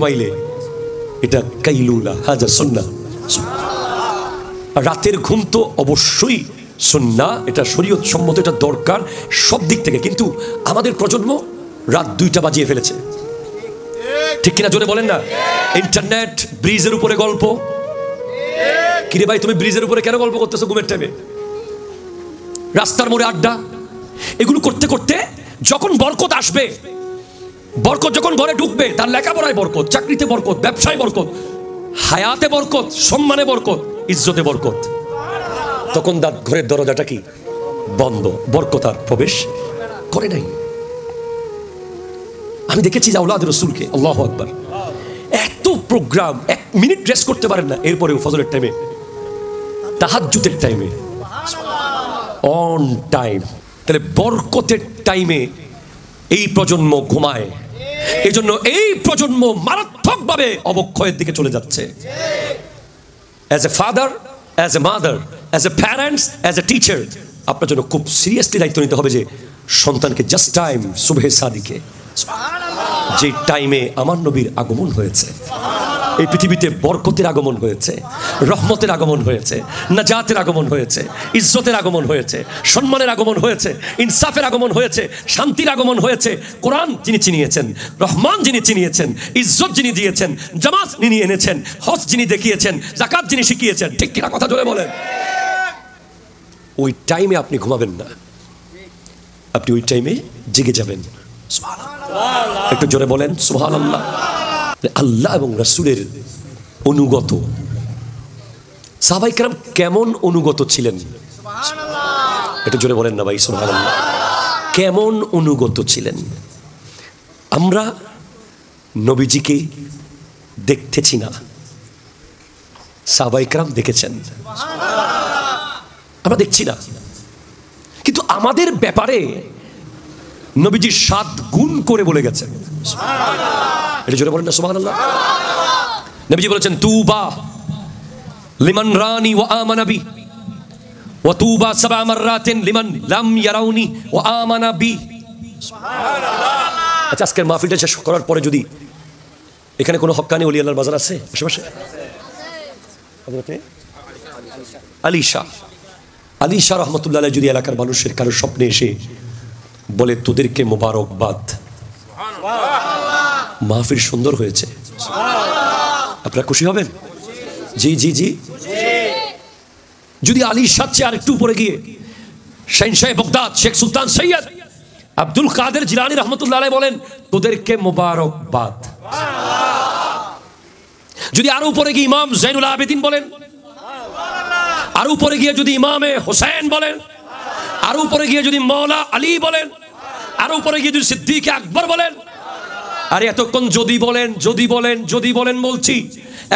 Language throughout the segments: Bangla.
মাইলে এটা কাইলুলা হাজার সুন্নাহ। রাতের ঘুম তো অবশ্যই সুন্নাহ, এটা শরীয়ত সম্মত, এটা দরকার সব দিক থেকে। কিন্তু আমাদের প্রজন্ম রাত 2টা বাজিয়ে ফেলেছে, ঠিক কিনা জোরে বলেন না? ইন্টারনেট, ব্রিজের উপরে গল্প। কিরে ভাই, তুমি ব্রিজের উপরে কেন গল্প করতেছো ঘুমের টাইমে? রাস্তার মোড়ে আড্ডা, এগুলো করতে করতে যখন বরকত আসবে, বরকত যখন ঘরে ঢুকবে, তার লেখাপড়ায় বরকত, চাকরিতে বরকত, ব্যবসায় বরকত, হায়াতে বরকত, সম্মানে বরকত, ইজ্জতে বরকত, তখন তার ঘরের দরজাটা কি বন্ধ, বরকত আর প্রবেশ করে নাই। আমি দেখেছি যে আওলাদ রাসূলকে, আল্লাহু আকবার, এত প্রোগ্রাম, 1 মিনিট রেস্ট করতে পারেন না, এরপরেও ফজরের টাইমে, তাহাজ্জুদের টাইমে, অন টাইম। তাহলে বরকতের টাইমে এই প্রজন্ম ঘুমায়, এই জন্য এই প্রজন্ম মারাত্মকভাবে অবক্ষয়ের দিকে চলে যাচ্ছে। As a father, as a mother, as a parents, as a teacher, আপনার জন্য খুব সিরিয়াসলি দায়িত্ব নিতে হবে যে সন্তানকে জাস্ট টাইম সুবহে সাদিকে, যে টাইমে আমার নবীর আগমন হয়েছে, এই পৃথিবীতে বরকতের আগমন হয়েছে, রহমতের আগমন হয়েছে, নাজাতের আগমন হয়েছে, ইজ্জতের আগমন হয়েছে, সম্মানের আগমন হয়েছে, ইনসাফের আগমন হয়েছে, শান্তির আগমন হয়েছে। কোরআন যিনি চিনিয়েছেন, রহমান যিনি চিনিয়েছেন, ইজ্জত যিনি দিয়েছেন, জামাত যিনি এনেছেন, হজ যিনি দেখিয়েছেন, যাকাত যিনি শিখিয়েছেন, ঠিক কিনা কথা জোরে বলেন? ওই টাইমে আপনি ঘুমাবেন না, আপনি ওই টাইমে জেগে যাবেন। একটু জোরে বলেন সুবহানাল্লাহ। আল্লাহ এবং রাসূলের অনুগত সাহাবায়ে কেরাম কেমন অনুগত ছিলেন? একটু জোরে বলেন না ভাই সুবহানাল্লাহ। কেমন অনুগত ছিলেন? আমরা নবীজিকে দেখতেছি না, সাহাবায়ে কেরাম দেখেছেন, আমরা দেখছি না, কিন্তু আমাদের ব্যাপারে নবীজি 7 গুণ করে বলে গেছেন। এটা জোরে বলেন না সুবহানাল্লাহ। নবীজি বলেছেন, তুবা লিমান রানি ওয়া আমানা বি ওয়া তুবা 7 মাররাতিন লিমান লাম ইয়ারাউনি ওয়া আমানা বি। সুবহানাল্লাহ। আচ্ছা, আজকের মাহফিলটা শেষ করার পরে যদি এখানে কোনো হক্কানি ওলি আল্লাহর বাজার আছে আশেপাশে? হযরতে আলী শাহ রহমতুল্লাহ আলাইহি যদি এলাকার মানুষের কারো স্বপ্নে এসে বলে তোদেরকে মোবারকবাদ, মাহফিল সুন্দর হয়েছে, আপনারা খুশি হবেন? জি জি জি। যদি আলী শাহ চেয়ে আরেকটু উপরে গিয়ে শাহিনশাহ বাগদাদ শেখ সুলতান সৈয়দ আব্দুল কাদের জিলানী রহমতুল্লাহ আলাইহি বলেন তোদেরকে মোবারকবাদ, যদি আরো উপরে গিয়ে ইমাম জৈনুল আবেদিন বলেন, আর উপরে গিয়ে যদি ইমামে হোসেন বলেন, আর উপরে গিয়ে যদি মৌলা আলী বলেন, আর উপরে গিয়ে যদি সিদ্দিক আকবর বলেন, আরে এতক্ষণ যদি বলেন যদি বলেন যদি বলেন বলছি,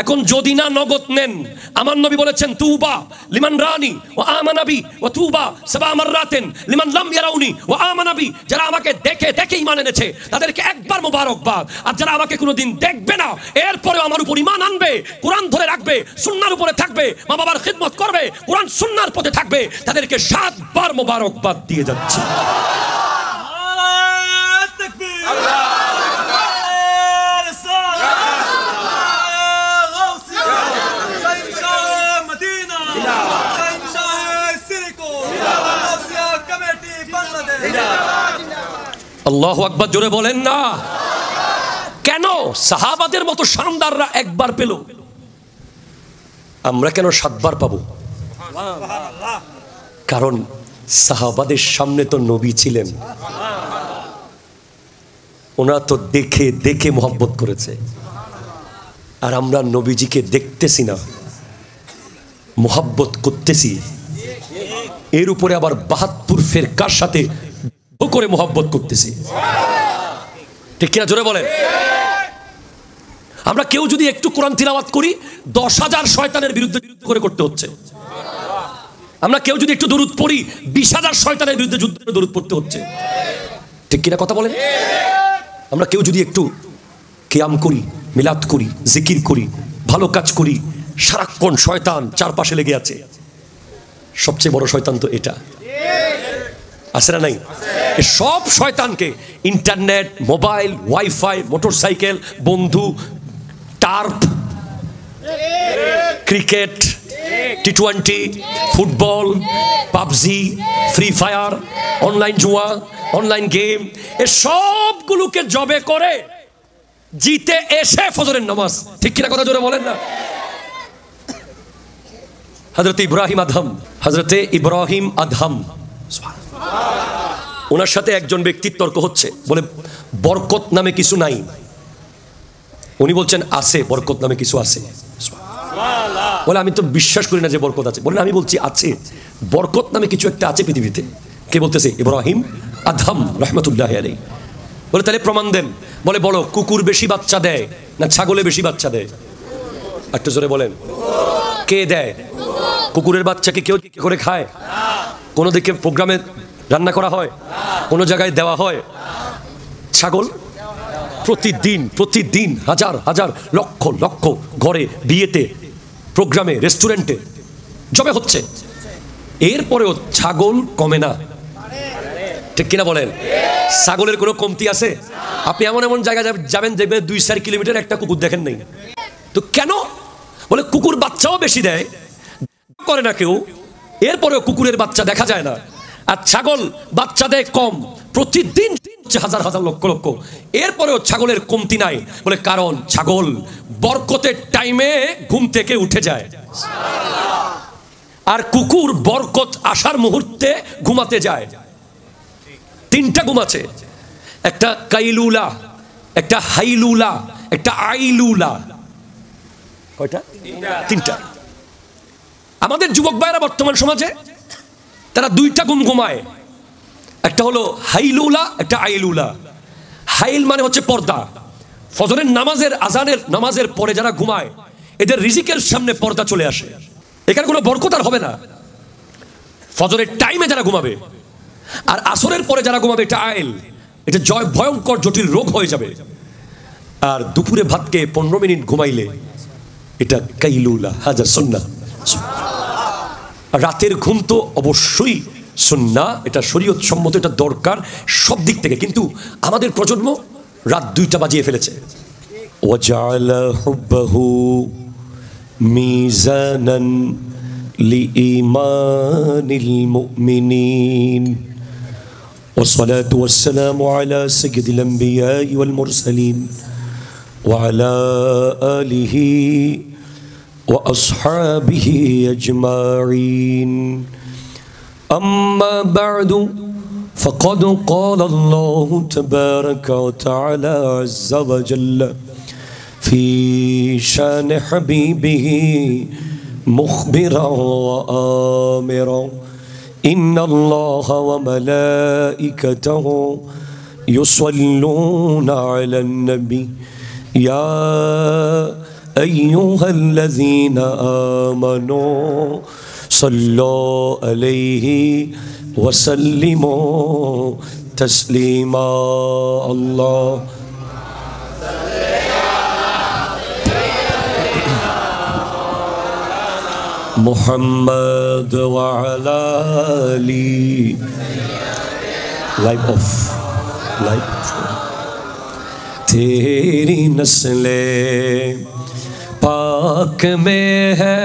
এখন যদি না নগদ নেন, আমার নবী বলেছেন তুবা লিমান রানি ওয়া আমানা বি ওয়া তুবা 7 মাররাতিন লিমান লাম ইয়ারাউনি ওয়া আমানা বি। যারা আমাকে দেখে দেখে ঈমান এনেছে তাদেরকে একবার মোবারকবাদ, আর যারা আমাকে কোনোদিন দেখবে না এরপরেও আমার উপর ঈমান আনবে, কোরআন ধরে রাখবে, সুন্নাহর উপরে থাকবে, মা বাবার খিদমত করবে, কোরআন সুন্নাহর পথে থাকবে, তাদেরকে 7 বার মোবারকবাদ দিয়ে যাচ্ছে। আল্লাহু আকবার, জোরে বলেন না। কেন সাহাবাদের মতো শানদাররা একবার পেল, আমরা কেন 7 বার পাবো? কারণ সাহাবাদের সামনে তো নবী ছিলেন, ওনারা তো দেখে দেখে মোহাব্বত করেছে, আর আমরা নবীজিকে দেখতেছি না, মোহাব্বত করতেছি, এর উপরে আবার 72 ফেরকার সাথে করে মোহাব্বত করতেছি, ঠিক কিনা জোরে বলেন? আমরা কেউ যদি একটু কোরআন তিলাওয়াত করি 10,000 শয়তানের বিরুদ্ধে করে করতে হচ্ছে। আমরা কেউ যদি একটু দরুদ পড়ি 20,000 শয়তানের বিরুদ্ধে যুদ্ধ করে দরুদ পড়তে হচ্ছে, ঠিক কিনা কথা বলেন? আমরা কেউ যদি একটু কিয়াম করি, মিলাদ করি, জিকির করি, ভালো কাজ করি, সারাক্ষণ শয়তান চারপাশে লেগে আছে। সবচেয়ে বড় শয়তান তো এটা, আছে না নাই? সব শয়তানকে ইন্টারনেট, মোবাইল, ওয়াইফাই, মোটরসাইকেল, বন্ধু, turf, cricket, T20, football, PUBG, free fire, online জুয়া, অনলাইন গেম, এ সবগুলোকে জবে করে জিতে এসে ফজরের নামাজ। ঠিক কিনা কথা জোরে বলেন না? হযরতে ইব্রাহিম আদহাম, ওনার সাথে একজন ব্যক্তির তর্ক হচ্ছে, বলে বরকত নামে কিছু নাই। উনি বলছেন আছে, বরকত নামে কিছু আছে। বলে আমি তো বিশ্বাস করি না যে বরকত আছে। বলেন আমি বলছি আছে, বরকত নামে কিছু একটা আছে পৃথিবীতে। কে বলতেছে? ইব্রাহিম আদহাম রহমতুল্লাহ আলাইহি। বলে তাহলে প্রমাণ দেন। বলে বলো, কুকুর বেশি বাচ্চা দেয় না ছাগলে বেশি বাচ্চা দেয়? একটু জোরে বলেন। কে দেয়? কুকুরের বাচ্চাকে কেউ কি করে খায়? কোনো দিকে প্রোগ্রামে রান্না করা হয়? কোনো জায়গায় দেওয়া হয়? ছাগল প্রতিদিন প্রতিদিন হাজার হাজার লক্ষ লক্ষ ঘরে, বিয়েতে, প্রোগ্রামে, রেস্টুরেন্টে জবে হচ্ছে। এরপরেও ছাগল কমে না। ঠিক কিনা বলেন? ছাগলের কোনো কমতি আছে? আপনি এমন এমন জায়গায় যাবেন, দেখবেন 2-4 কিলোমিটার একটা কুকুর দেখেন নাই। তো কেন? বলে কুকুর বাচ্চাও বেশি দেয়, করে না কেউ, এরপরেও কুকুরের বাচ্চা দেখা যায় না। আর ছাগল বাচ্চা দেয় কম, প্রতিদিন হাজার হাজার লক্ষ লক্ষ, এরপরেও ছাগলের কমতি নাই। বলে কারণ ছাগল বরকতের টাইমে ঘুম থেকে উঠে যায়, আর কুকুর বরকত আসার মুহূর্তে ঘুমাতে যায়। 3টা ঘুম আছে, একটা কাইলুলা, একটা হাইলুলা, একটা আইলুলা। কয়টা? 3টা। আমাদের যুবক ভাইরা বর্তমান সমাজে তারা 2টা ঘুম ঘুমায়, একটা হলো হাইলুলা, একটা আইলুলা। হাইল মানে হচ্ছে পর্দা। ফজরের নামাজের আজানের নামাজের পরে যারা ঘুমায়, এদের রিজিকের সামনে পর্দা চলে আসে, এখানে কোনো বরকত আর হবে না। ফজরের টাইমে যারা ঘুমাবে, আর আসরের পরে যারা ঘুমাবে, এটা আইল, এটা ভয়ঙ্কর জটিল রোগ হয়ে যাবে। আর দুপুরে ভাত খেয়ে 15 মিনিট ঘুমাইলে এটা কাইলুলা, হাজার সুন্নাহ। রাতের ঘুম তো অবশ্যই সুন্নাহ, এটা শরীয়ত সম্মত, এটা দরকার সব দিক থেকে। কিন্তু আমাদের প্রজন্ম রাত 2টা বাজিয়ে ফেলেছে। ওয়াজআলা হুব্বাহু মিজানান লিঈমানিল মুমিনিন والصلاة والسلام على سيد الأنبياء والمرسلين وعلى آله وأصحابه أجمعين أما بعد فقد قال الله تبارك وتعالى عز وجل في شان حبيبه مخبرا وآمرا إن الله وملائكته يصلون على النبي يا أيها الذين آمنوا صلوا عليه وسلموا تسليما الله محمد وعلى آله light off तेरी नस्ले पाक में है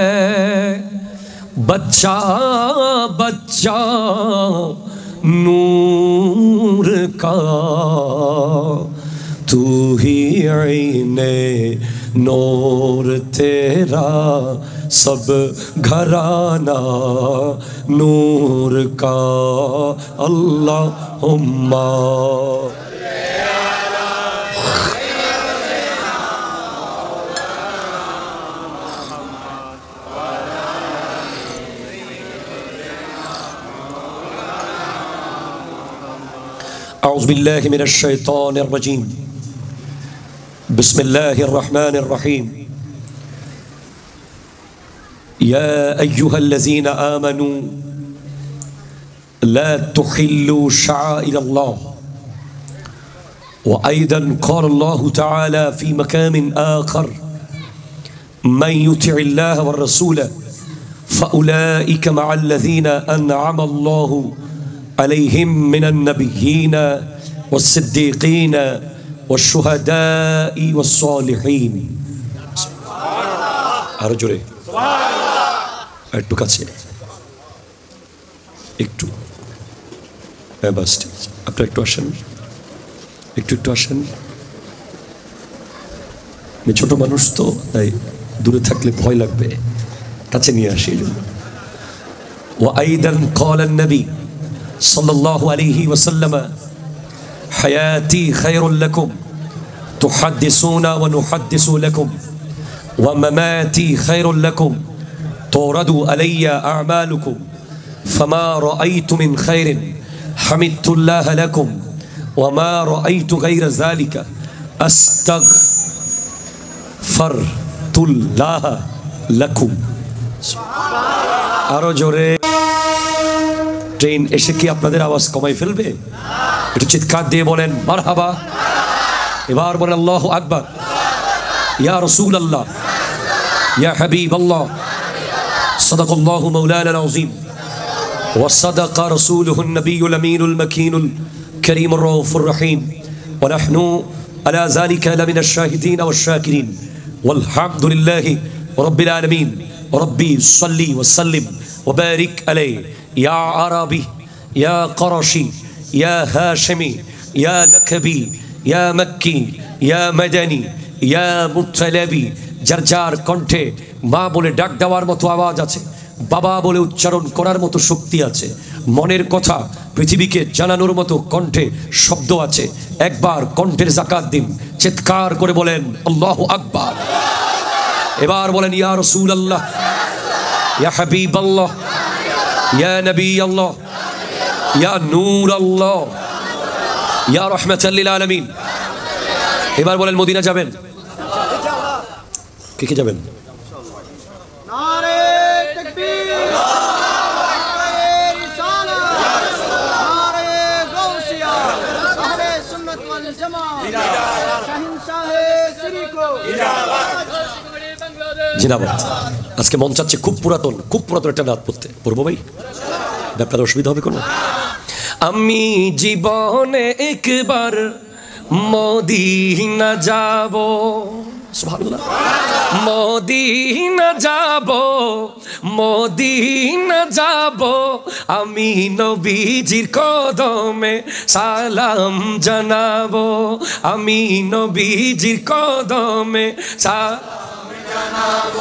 बच्चा बच्चा नूर का तू ही आईने नूर तेरा सब घराना नूर का अल्लाहुम्मा أعوذ بالله من الشيطان الرجيم بسم الله الرحمن الرحيم يا أيها الذين آمنوا لا تحلوا شعائر الله وأيضا قال الله تعالى في مكان آخر من يطع الله والرسول فأولئك مع الذين أنعم الله عليهم من النبيين والصديقين والشهداء والصالحين আরো জোরে, একটু কাছে, একটু, হ্যাঁ বাস ঠিক আছে। আপনারা একটু আসেন, একটু আসেন। আমি ছোট মানুষ তো, তাই দূরে থাকলে ভয় লাগবে, কাছে নিয়ে আসি। وأيضا قال النبي صلى الله عليه وسلم حياتي خير لكم تحدثون ونحدث لكم ومماتي خير لكم تورد علي أعمالكم فما رأيت من خير حمدت الله لكم وما رأيت غير ذلك أستغفرت الله لكم। আরো জোরে। ট্রেন এসে কি আপনাদের আওয়াজ কমাই ফেলবে? একটু চিৎকার দিয়ে বলেন মারহাবা। এবার বলেন আল্লাহু আকবার। ইয়া রাসূলুল্লাহ, ইয়া হাবিবাল্লাহ, সাদাকাল্লাহু মাওলানাল আযীম ওয়া সাদাকা রাসূলুহুন নবিয়ুল আমিনুল মাকিনুল কারীমুর রাউফুর রহিম ওয়া নাহনু আলা যালিকা লামিনাশ শাহিদিন ওয়াশ শাকিরিন ওয়াল হামদুলিল্লাহি রাব্বিল আলামিন। ربي صلي وسلم وبارك عليه يا عربي يا قرشي يا هاشمي يا لكبي يا مكي يا مدني يا مطلبي। যার যার কণ্ঠে মা বলে ডাক দেওয়ার মতো আওয়াজ আছে, বাবা বলে উচ্চারণ করার মতো শক্তি আছে, মনের কথা পৃথিবীকে জানানোর মতো কণ্ঠে শব্দ আছে। একবার কণ্ঠের যাকাত দিন, চিৎকার করে বলেন আল্লাহু আকবার। এবার বলেন ইয়া রাসূলুল্লাহ, ইয়া হাবিবাল্লাহ, ইয়া নবিয়াল্লাহ, ইয়া নূরাল্লাহ, ইয়া রাহমাতাল লিল আলামিন। এবার বলেন মদিনা যাবেন? কে কে যাবেন? নারে তাকবীর, নারে রিসালাত, নারে গাউসিয়া, আহলে সুন্নাত ওয়াল জামাত, শাহিনশাহে শিরিকো জিন্দাবাদ। আজকে মন চাচ্ছে খুব পুরাতন একটা নাত পড়তে। পড়বো ভাই? আপনার অসুবিধা হবে কোনো? আমি জীবনে একবার মদিনা যাব, সুবহানাল্লাহ, মদিনা যাব, মদিনা যাব, আমি নবীজির কদমে সালাম জানাবো, আমি নবীজির কদমে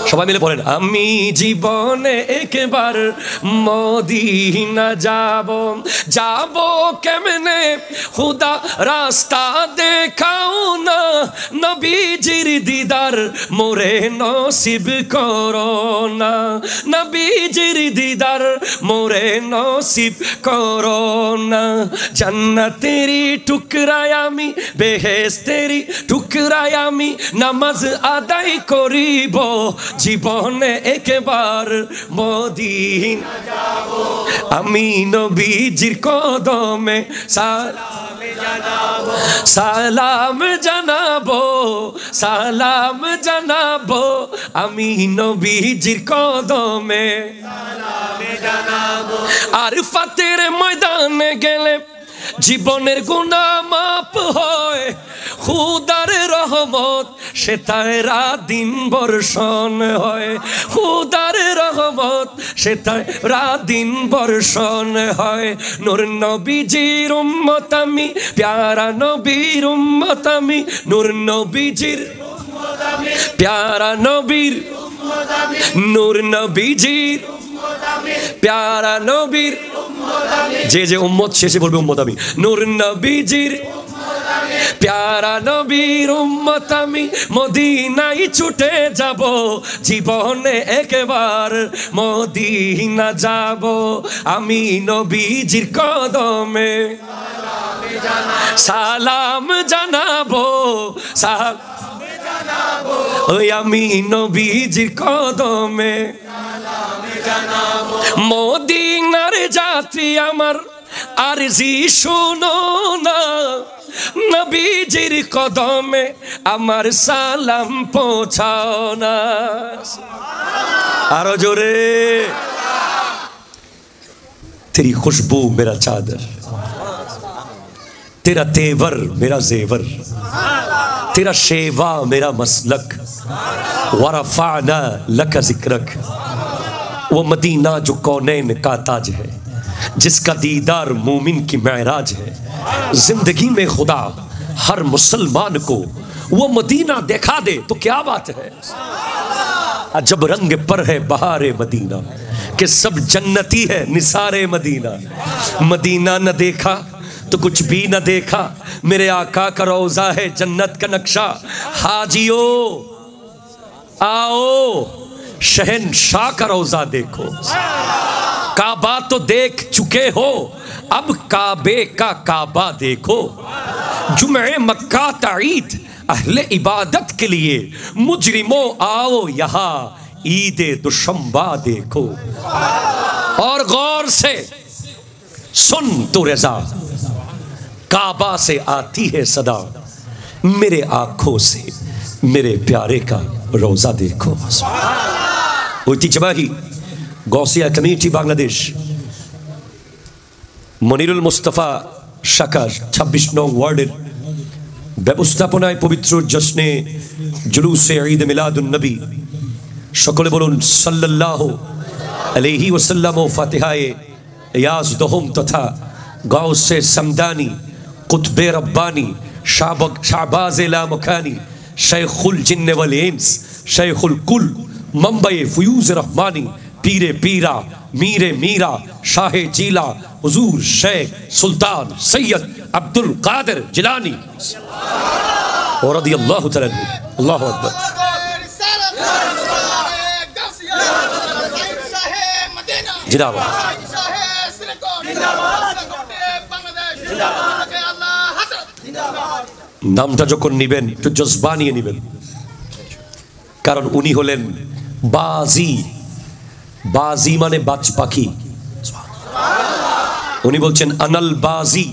সবাই মিলে বলেন আমি জীবনে একবার মদিনা যাব। যাব কেমনে খুদা রাস্তা দেখাও না, নবীজির দিদার মোরে নসিব করো না, নবীজির দিদার মোরে নসিব করো না। জান্নাতেরি টুকরায় আমি, বেহেশতেরি টুকরায় আমি নামাজ আদায় করি, জীবনে একবার মদিনা যাব, আমি নবীজির কদমে সালাম জানাবো, সালাম জানাবো, আমি নবীজির কদমে আর ফাতের ময়দানে গেলে জীবনের গুনাহ মাপ হয়, খুদার রহমত সে তারা দিন বর্ষণ হয়, খুদার রহমত সে তারা দিন বর্ষণ হয়। নূর নবীজির উম্মত আমি, প্যারা নবীর উম্মত আমি, নূর নবীজির প্যারা নবীর, নূর নবীজির প্যারা নবীর, যে যে উম্মত শেষে বলবে উম্মত আমি, নূর নবীজির প্যারা নবীর উম্মত আমি, মদিনায় ছুটে যাব, জীবনে একবার মদিনা যাব, আমি নবীজির কদমে সালাম জানাবো, ওই আমি নবীজির কদমে মদিনার যাত্রী আমার আরজি শুনো না, নবীজির কদমে আমার সালাম পৌঁছাও না। আরো জোরে। तेरी खुशबू मेरा चादर, तेरा तेवर मेरा जेवर, तेरा शेवा मेरा मसलक, वरफ़अना लक ज़िक्रक। वो मदीना जो कौनैन का ताज है, जिसका दीदार मोमिन की मेराज है। जिंदगी में खुदा हर मुसलमान को वो मदीना दिखा दे तो क्या बात है। जब रंग पर है बहारे मदीना कि सब जन्नती है निसारे मदीना। मदीना न देखा तो कुछ भी न देखा, मेरे आका का रोजा है जन्नत का नक्शा। हाजियो आओ शहनशाह का रोजा देखो। काबा तो देख चुके हो, अब काबे का काबा देखो। जुमे मक्का ताईद अहले इबादत के लिए, मुजरिमों आओ यहाँ ईदे दुशंबा देखो। और गौर से सुन तो रजा, काबा से आती है सदा, मेरे आंखों से मेरे प्यारे का रोजा देखो। ঐতিহ্যবাহী গৌসিয়া কমিটি বাংলাদেশ মনিরুল মুস্তাফা শাখার 26 নং ওয়ার্ডের ব্যবস্থাপনায় পবিত্র জশ্নে জুলুসে ঈদ মিলাদুন নবী, সকলে বলুন সাল্লাল্লাহু আলাইহি ওয়াসাল্লাম ও ফাতিহায়ে ইয়াজ দহম তথা গাউসে সামদানি কুতবে রব্বানি শাহবাজে লামকানি शेखुल जिन्न वल इंस शेखुल कुल मंबई फयूज रहमानी पीरे पीरा मीरे मीरा शाहे जीला हुजूर शेख सुल्तान सैयद अब्दुल कादिर जिलानी और रदियल्लाहु तआला अन्हु। अल्लाहु अकबर। जिंदाबाद। নামটা যখন নিবেন একটু জজবা নিয়ে নিবেন, কারণ উনি হলেন বাজি। বাজি মানে বাজ পাখি। উনি বলছেন আনাল বাজি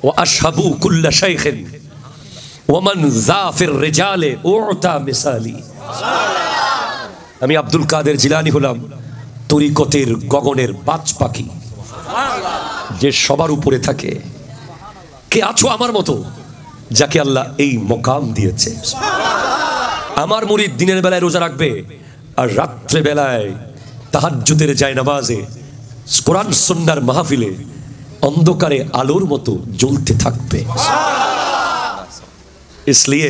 ওয়া আশহাবু কুল্লা শাইখিন ওয়া মান যাফির রিজালে উতা মিসালি। আমি আব্দুল কাদের জিলানী হলাম তরিকতের গগনের বাজ পাখি, যে সবার উপরে থাকে। কে আছো আমার মতো যাকে আল্লাহ এই মকাম দিয়েছে। আমার মুরিদ দিনের বেলায় রোজা রাখবে আর রাত্রে বেলায় তাহাজ্জুদের জায়নামাজে কোরআন সুন্নাহর মাহফিলে অন্ধকারে আলোর মতো জ্বলতে থাকবে। इसलिए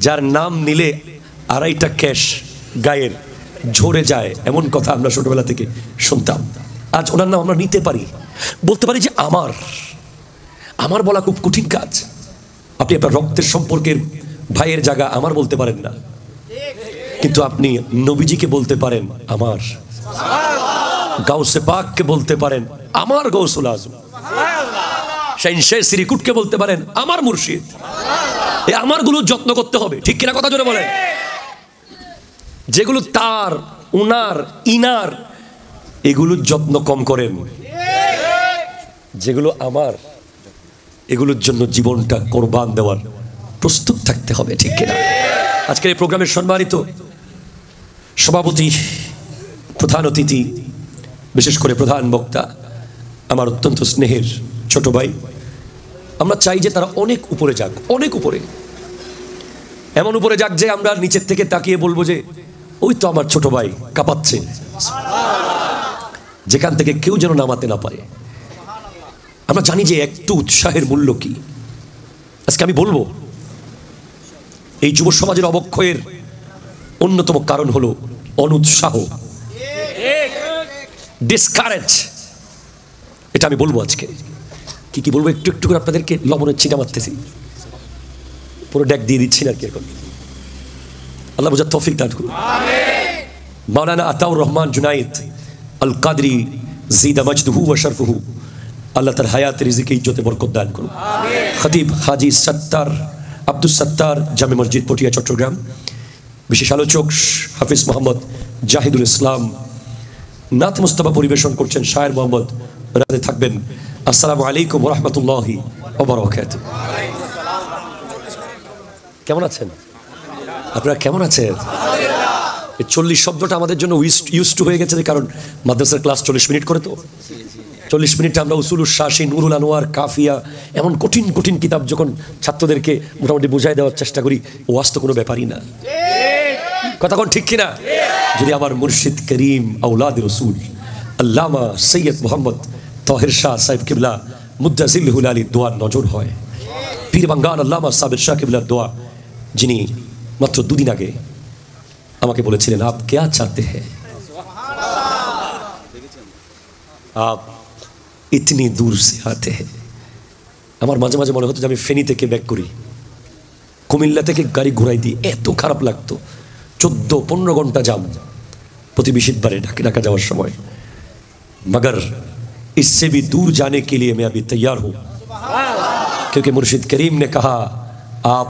যার নাম নিলে আড়াইটা ক্যাশ গায়ের ঝরে যায়, এমন কথা আমরা ছোটবেলা থেকে শুনতাম। আজ ওনার নাম আমরা নিতে পারি, বলতে পারি যে আমার আমার বলা খুব কঠিন কাজ। আপনি আপনার রক্তের সম্পর্কের ভাইয়ের জায়গা আমার বলতে পারেন না, কিন্তু আপনি নবীজিকে বলতে পারেন আমার, গাউসে পাককে বলতে পারেন আমার গৌসুল আজম, শাইনশাহ শ্রীকুটকে বলতে পারেন আমার মুর্শিদ। এই আমারগুলো যত্ন করতে হবে, ঠিক কিনা কথা জোরে বলেন। যেগুলো তার উনার ইনার এগুলোর যত্ন কম করেন, যেগুলো আমার এগুলোর জন্য জীবনটা কোরবান দেওয়ার প্রস্তুত থাকতে হবে, ঠিক কিনা। আজকের এই প্রোগ্রামের সম্মানিত সভাপতি, প্রধান অতিথি, বিশেষ করে প্রধান বক্তা, আমার অত্যন্ত স্নেহের ছোট ভাই, আমরা চাই যে তারা অনেক উপরে যাক, অনেক উপরে, এমন উপরে যাক যে আমরা নিচের থেকে তাকিয়ে বলবো যে ওই তো আমার ছোট ভাই কাঁপাচ্ছে, যেখান থেকে কেউ যেন নামাতে না পারে। আমরা জানি যে একটু উৎসাহের মূল্য কি। আজকে আমি বলবো এই যুব সমাজের অবক্ষয়ের অন্যতম কারণ হলো অনুৎসাহ, ডিসকারেজ। এটা আমি বলবো আজকে। কি কি বলবো একটু একটু করে আপনাদেরকে লবণের ছিটা মারতেছি, পুরো ড্যাক দিয়ে দিচ্ছি না আর কি। এখন আল্লাহ বুঝার তৌফিক দান করুন। মাওলানা আতাউর রহমান জুনাইদ আল কাদরি জিদা মজদুহু ওয়া শরফুহু, আল্লাহ তার হায়াত রিজিকে ইজ্জতে বরকত দান করুন। খতিব হাজি সত্তার আব্দুল সত্তার জামে মসজিদ পটিয়া চট্টগ্রাম, বিশেষ আলোচক হাফিজ মোহাম্মদ জাহিদুল ইসলাম, নাত মুস্তাফা পরিবেশন করছেন শায়ের মোহাম্মদ রাতে থাকবেন। আসসালামু আলাইকুম ওয়া রাহমাতুল্লাহি ওয়া বারাকাতুহু। কেমন আছেন আপনারা? কেমন আছেন? 40 শব্দটা আমাদের জন্য ইউজ টু হয়ে গেছে, কারণ মাদ্রাসার ক্লাস 40 মিনিট করে, তো 40 মিনিটে আমরা উসুলুস শাসি, নুরুল আনোয়ার, কাফিয়া, এমন কঠিন কঠিন কিতাব যখন ছাত্রদেরকে মোটামুটি বুঝাই দেওয়ার চেষ্টা করি, ওয়াজ তো কোনো ব্যাপারই না। কথা কোন ঠিক কিনা? যদি আমার মুর্শিদ করিম আওলাদ রসুল আল্লামা সৈয়দ মোহাম্মদ তাহের শাহ সাহেব কিবলা মুদ্দাজিল্লুল আলী দোয়ার নজর হয়, পীর বাঙ্গাল আল্লামা সাবির শাহ কিবলার দোয়া, যিনি মাত্র 2 দিন আগে আমাকে বলেছিলেন আপ क्या चाहते हैं, आप इतनी दूर से आते हैं। আমার মাঝে মাঝে মনে হতো যে আমি ফেনী থেকে ব্যাক করি, কুমিল্লা থেকে গাড়ি ঘুরাই দিই, এত খারাপ লাগতো। 14-15 ঘন্টা জাম প্রতি বিশুদ্ধবারে ঢাকা যাওয়ার সময়। मगर इससे भी दूर जाने के लिए मैं अभी तैयार हूं, क्योंकि मुर्शिद करीम ने कहा आप